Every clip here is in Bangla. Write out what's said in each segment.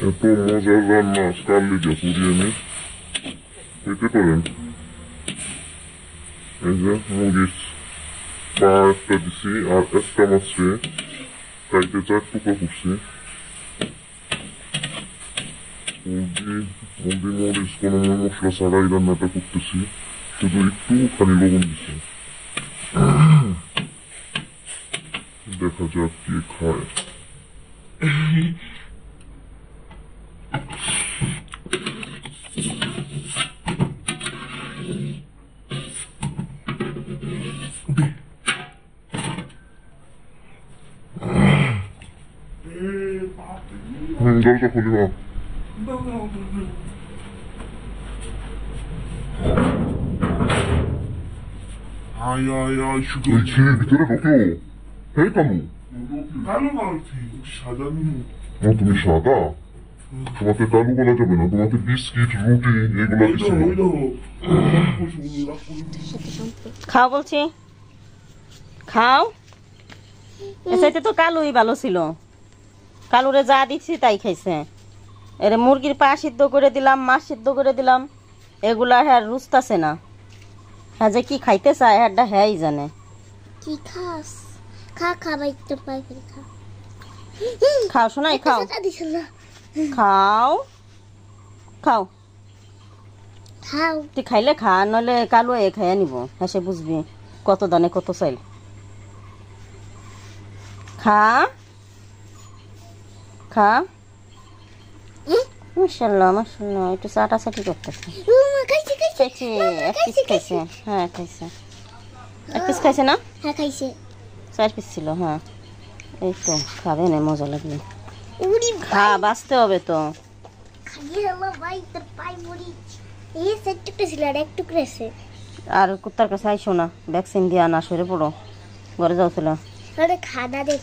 এত মজার রান্না কার লিগে করি আমি। খেতে পারেন। এই যে মরিচ পা একটা দিছি আর একটা মাছে কাইতে 4 টুকরা করছি। হলদি মরিচ কোনো মশলা ছাড়াই রান্নাটা করতেছি, শুধু একটুখানি লবণ দিছি। দেখা যাক কি খায়। জলটা খুলি মা। ভিতরে ঢোকে। হ্যাঁ কালু, তুমি সাদা, তোমাকে কালু বলা যাবে না, তোমাকে বিস্কিট রুটি এগুলো দিচ্ছি। খাও বলছি, খাও। এসাইতে তো কালুই ভালো ছিল, কালুরে যা দিচ্ছি তাই খাইছে। এর মুরগির পা সিদ্ধ করে দিলাম, মাছ সিদ্ধ করে দিলাম, এগুলা হ্যাঁ রুচতাছে না। হ্যাঁ যে কি খাইতে চায় হ্যাঁ হ্যাঁই জানে। কি খাস? খা খা বাইতে পাই খা। খাও শোনাই, খাও খাও খাও। খাও তুই খাইলে খা, নইলে কালু এ খাইয়া নিব। হ্যাঁ সে বুঝবি কত দানে কত চাইল। খা খা। মাশাআল্লাহ মাশাআল্লাহ, একটু চাটাচাটি করতেছে। খাইছে, এক পিস খাইছে। হ্যাঁ খাইছে, এক পিস খাইছে না? হ্যাঁ খাইছে। 4 পিস ছিল। হ্যাঁ এই তো খাবে না, মজা লাগবে। খা, বাঁচতে হবে তো। আর কুত্তার কাছে আইসো না, ভ্যাকসিন দিয়া না, সরে পড়ো, ঘরে যাও চলে। খানা দে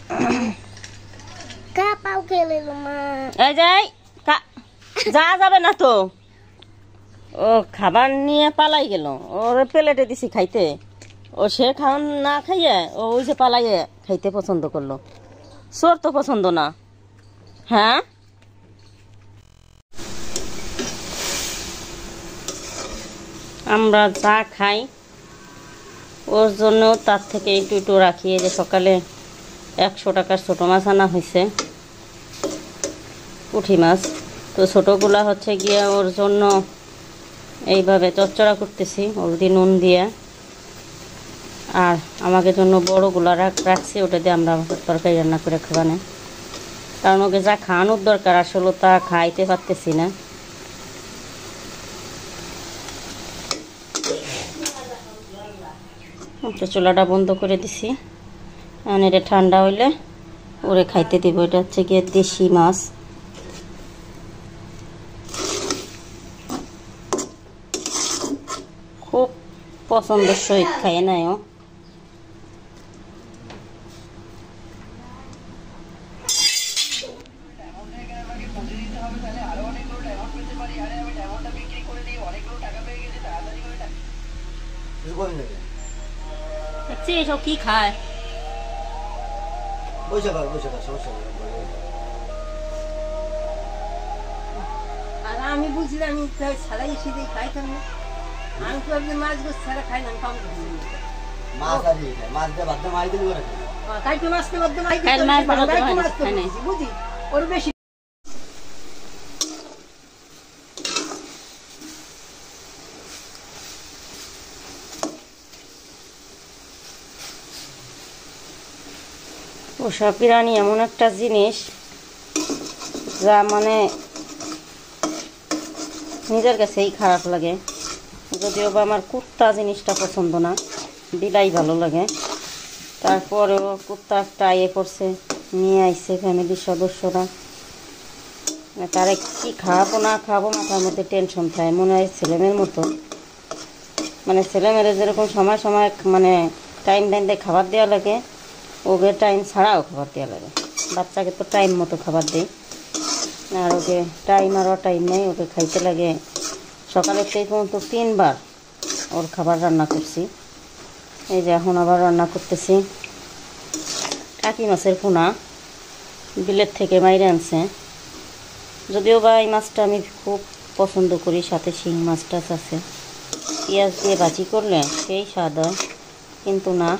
কা পাও খেলে মা। এই যাই যা যাবে না তো। ও খাবার নিয়ে পালাই গেল, ওর প্লেটে দিছি খাইতে, ও সে খাওয়ান না খাইয়ে ও ওই যে পালাইয়ে খাইতে পছন্দ করলো। চোর তো পছন্দ না। হ্যাঁ আমরা যা খাই ওর জন্য তার থেকে একটু একটু রাখি। যে সকালে 100 টাকার ছোটো মাছ আনা হয়েছে, পুঁটি মাছ। তো ছোটোগুলা হচ্ছে গিয়ে ওর জন্য এইভাবে চচ্চড়া করতেছি হলদি নুন দিয়ে, আর আমাকে জন্য বড়গুলা রাখছি, ওটা দিয়ে আমরা তরকারি রান্না করে খাওয়ানো। কারণ ওকে যা খাওয়ানোর দরকার আসলে তা খাইতে পারতেছি না। চুলাটা বন্ধ করে দিছি, আর এটা ঠান্ডা হইলে ওরে খাইতে দিব। এটা হচ্ছে গিয়ে দেশি মাছ। খুব পছন্দের সহিত খাইয়ে নেয় ও। এসব কি খায়? আর আমি বুঝলাম ছাড়াই এসে দিয়ে খাইতাম না। আমি তো আপনি মাছ গোছ ছাড়া খাই না, কম মাছ আর মাছ দিয়ে ভাত মাই দিলি করে কালকে মাছতে মধ্যে মাই দিই, বুঝি ওর বেশি। পোষা প্রাণী এমন একটা জিনিস যা মানে নিজের কাছেই খারাপ লাগে। যদিও বা আমার কুত্তা জিনিসটা পছন্দ না, বিলাই ভালো লাগে। তারপরেও কুত্তা একটা ইয়ে করছে, নিয়ে আইছে ফ্যামিলির সদস্যরা। তারে কি খাওয়াবো না খাওয়াবো মাথার মধ্যে টেনশন থাকে, মনে হয় ছেলেমেয়ের মতো। মানে ছেলেমেয়েরা যেরকম সময় সময় মানে টাইম দিয়ে খাবার দেওয়া লাগে, ওকে টাইম ছাড়াও খাবার দেওয়া লাগে। বাচ্চাকে তো টাইম মতো খাবার দিই, আর ওকে টাইম আর টাইম নেই, ওকে খাইতে লাগে। সকালের থেকে পর্যন্ত 3 বার ওর খাবার রান্না করছি। এই যে এখন আবার রান্না করতেছি টাকি মাছের পোনা, বিলেত থেকে মাইরে আনছে। যদিও বা এই মাছটা আমি খুব পছন্দ করি, সাথে শিং মাছ টাছ আছে, পেঁয়াজ দিয়ে ভাজি করলে সেই স্বাদ হয়। কিন্তু না,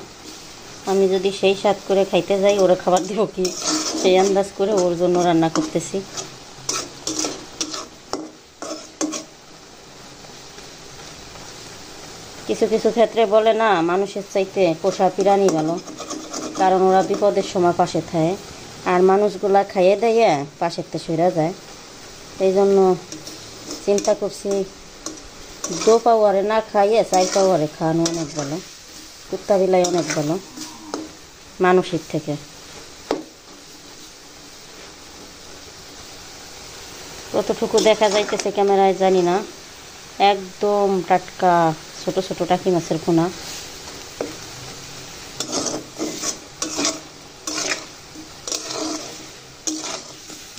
আমি যদি সেই স্বাদ করে খাইতে যাই ওরা খাবার দিব কি, সেই আন্দাজ করে ওর জন্য রান্না করতেছি। কিছু কিছু ক্ষেত্রে বলে না, মানুষের চাইতে পোষা প্রাণী ভালো, কারণ ওরা বিপদের সময় পাশে থাকে, আর মানুষগুলা খাইয়ে দেয় পাশেরতে সইরা যায়। এই জন্য চিন্তা করছি, 2 পাওয়ারে না খাইয়ে 4 পাওয়ারে খাওয়ানো অনেক ভালো, কুত্তা বিলাই অনেক ভালো মানুষের থেকে। কতটুকু দেখা যাইতেছে ক্যামেরায় জানি না, একদম টাটকা ছোট ছোট টাকি মাছের পোনা।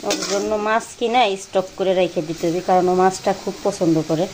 ওর জন্য মাছ কিনা স্টক করে রেখে দিতে হবে, কারণ ও মাছটা খুব পছন্দ করে।